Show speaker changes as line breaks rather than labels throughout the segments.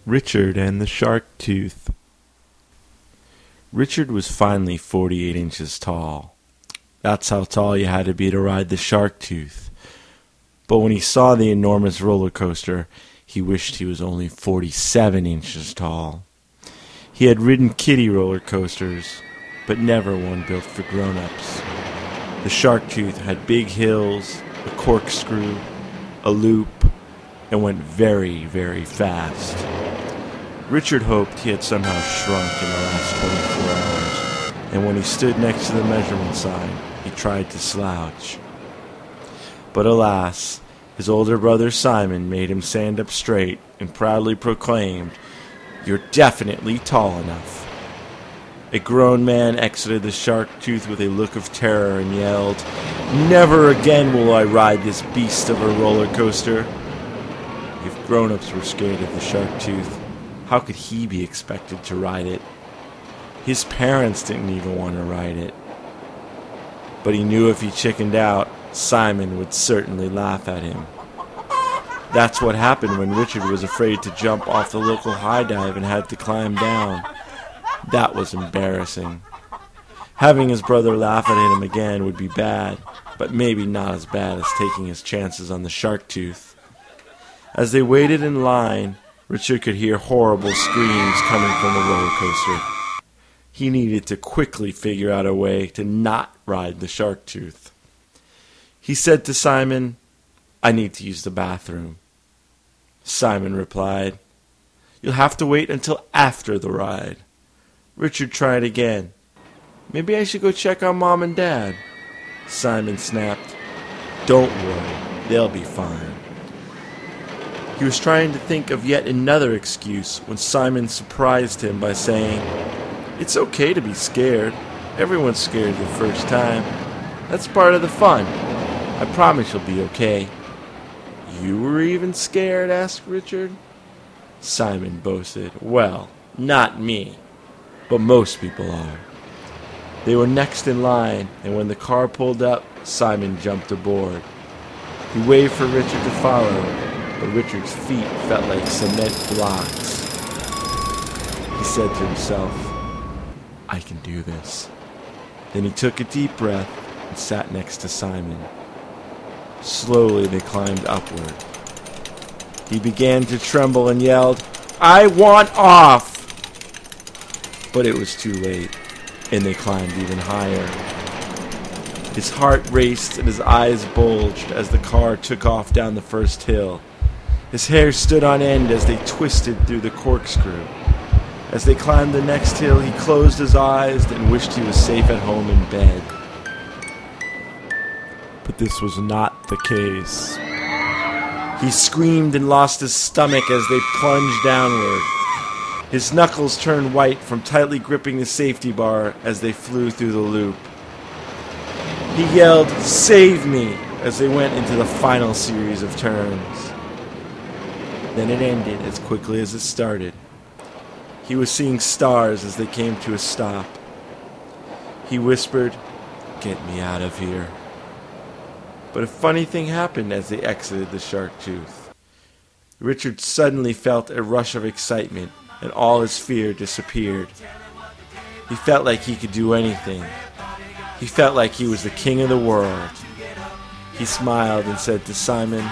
Richard and the Shark Tooth. Richard was finally 48 inches tall. That's how tall you had to be to ride the Shark Tooth. But when he saw the enormous roller coaster, he wished he was only 47 inches tall. He had ridden kiddie roller coasters, but never one built for grown-ups. The Shark Tooth had big hills, a corkscrew, a loop, and went very, very fast. Richard hoped he had somehow shrunk in the last 24 hours, and when he stood next to the measurement sign, he tried to slouch. But alas, his older brother Simon made him stand up straight and proudly proclaimed, "You're definitely tall enough." A grown man exited the Shark Tooth with a look of terror and yelled, "Never again will I ride this beast of a roller coaster." If grown-ups were scared of the Shark Tooth, how could he be expected to ride it? His parents didn't even want to ride it. But he knew if he chickened out, Simon would certainly laugh at him. That's what happened when Richard was afraid to jump off the local high dive and had to climb down. That was embarrassing. Having his brother laugh at him again would be bad, but maybe not as bad as taking his chances on the Shark Tooth. As they waited in line, Richard could hear horrible screams coming from the roller coaster. He needed to quickly figure out a way to not ride the Shark Tooth. He said to Simon, "I need to use the bathroom." Simon replied, "You'll have to wait until after the ride." Richard tried again. "Maybe I should go check on Mom and Dad." Simon snapped, "Don't worry, they'll be fine." He was trying to think of yet another excuse when Simon surprised him by saying, "It's okay to be scared. Everyone's scared the first time. That's part of the fun. I promise you'll be okay." "You were even scared?" asked Richard. Simon boasted, "Well, not me, but most people are." They were next in line, and when the car pulled up, Simon jumped aboard. He waved for Richard to follow, but Richard's feet felt like cement blocks. He said to himself, "I can do this." Then he took a deep breath and sat next to Simon. Slowly they climbed upward. He began to tremble and yelled, "I want off!" But it was too late, and they climbed even higher. His heart raced and his eyes bulged as the car took off down the first hill. His hair stood on end as they twisted through the corkscrew. As they climbed the next hill, he closed his eyes and wished he was safe at home in bed. But this was not the case. He screamed and lost his stomach as they plunged downward. His knuckles turned white from tightly gripping the safety bar as they flew through the loop. He yelled, "Save me!" as they went into the final series of turns. Then it ended as quickly as it started. He was seeing stars as they came to a stop. He whispered, "Get me out of here." But a funny thing happened as they exited the Shark Tooth. Richard suddenly felt a rush of excitement, and all his fear disappeared. He felt like he could do anything. He felt like he was the king of the world. He smiled and said to Simon,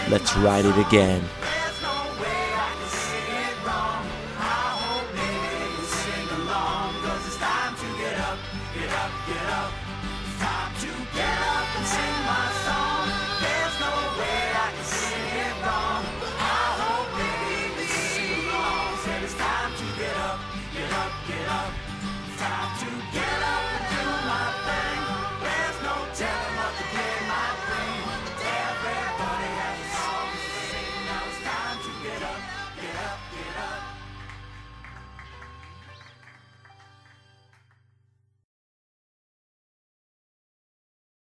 "Let's ride it again."